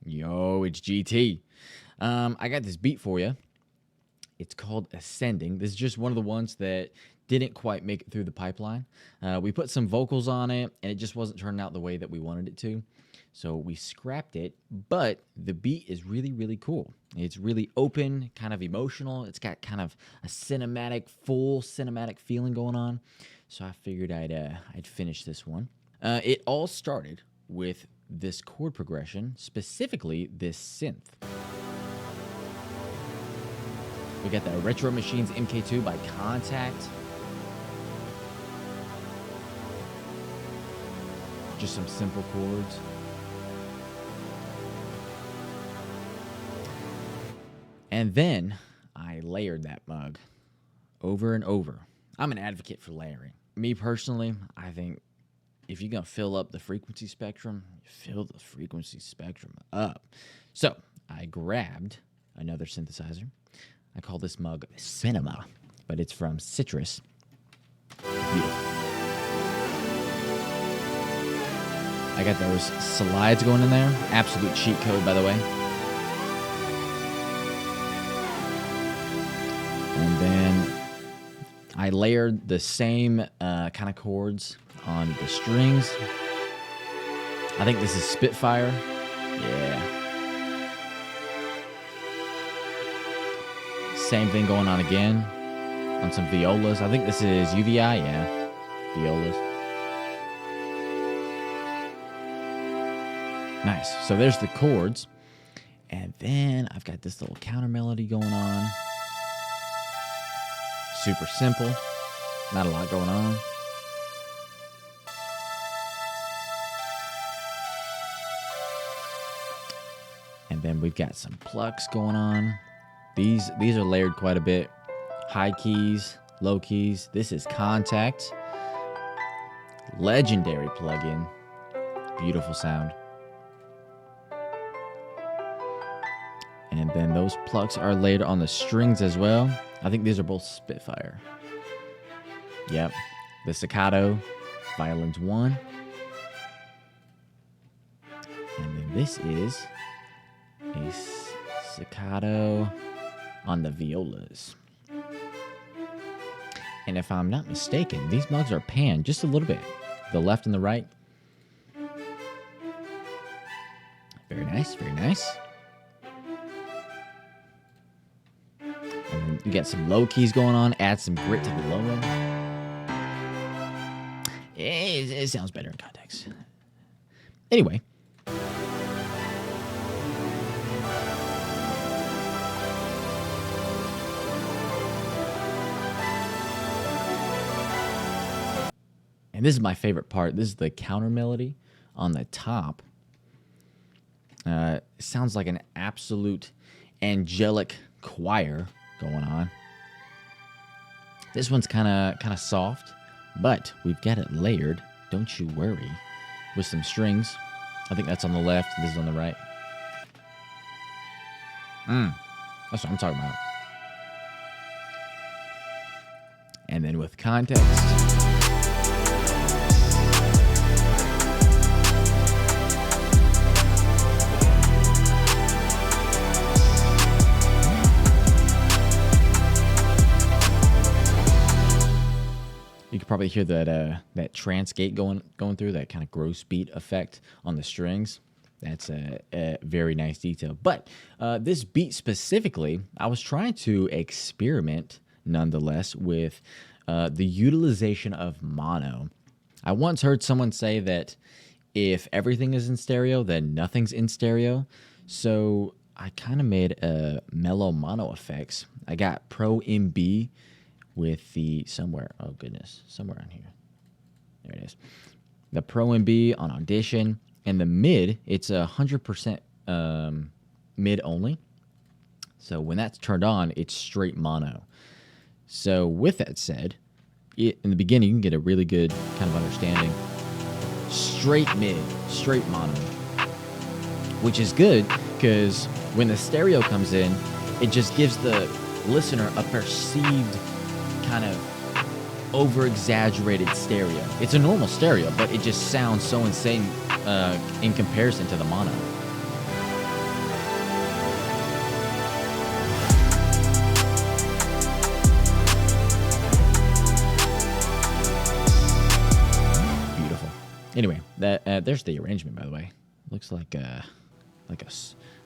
Yo, it's GT. I got this beat for you. It's called Ascending. This is just one of the ones that didn't quite make it through the pipeline. We put some vocals on it, and it just wasn't turning out the way that we wanted it to. So we scrapped it, but the beat is really, really cool. It's really open, kind of emotional. It's got kind of a full cinematic feeling going on. So I figured I'd finish this one. It all started with this chord progression, specifically this synth. We got the Retro Machines MK2 by Contact. Just some simple chords. And then I layered that mug over and over. I'm an advocate for layering. Me personally, I think if you're going to fill up the frequency spectrum, fill the frequency spectrum up. So I grabbed another synthesizer. I call this mug Cinema, but it's from Citrus. Beautiful. I got those slides going in there. Absolute cheat code, by the way. And then I layered the same kind of chords on the strings. I think this is Spitfire. Yeah. Same thing going on again on some violas. I think this is UVI. Yeah. Violas. Nice. So there's the chords. And then I've got this little counter melody going on. Super simple. Not a lot going on. And then we've got some plucks going on. These are layered quite a bit. High keys, low keys. This is Contact. Legendary plugin. Beautiful sound. And then those plucks are layered on the strings as well. I think these are both Spitfire. Yep. The staccato, violins 1. And then this is a staccato on the violas. And if I'm not mistaken, these mugs are panned just a little bit. The left and the right. Very nice, very nice. And you got some low keys going on. Add some grit to the low end. It sounds better in context. Anyway. And this is my favorite part. This is the counter melody on the top. It sounds like an absolute angelic choir going on. This one's kind of soft, but we've got it layered, don't you worry, with some strings. I think that's on the left, this is on the right. That's what I'm talking about. And then with context. You could probably hear that trance gate going through, that kind of gross beat effect on the strings. That's a very nice detail. But this beat specifically, I was trying to experiment nonetheless with the utilization of mono. I once heard someone say that if everything is in stereo, then nothing's in stereo. So I kind of made a mellow mono effects. I got Pro MB with the somewhere on here. There it is. The Pro MB on Audition. And the mid, it's 100% mid only. So when that's turned on, it's straight mono. So with that said, in the beginning, you can get a really good kind of understanding. Straight mid, straight mono. Which is good, because when the stereo comes in, it just gives the listener a perceived kind of over-exaggerated stereo. It's a normal stereo, but it just sounds so insane in comparison to the mono. That there's the arrangement, by the way. Looks like like a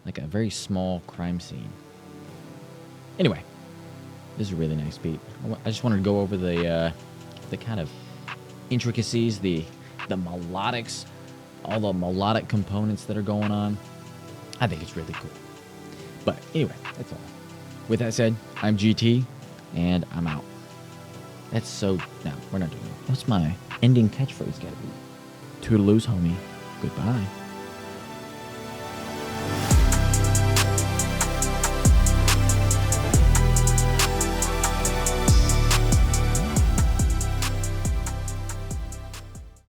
like a very small crime scene. Anyway, this is a really nice beat. I just wanted to go over the kind of intricacies, the melodics, all the melodic components that are going on. I think it's really cool. But anyway, that's all. With that said, I'm GT, and I'm out. That's so... No, we're not doing it. What's my ending catchphrase gotta be? Toodaloos, homie. Goodbye.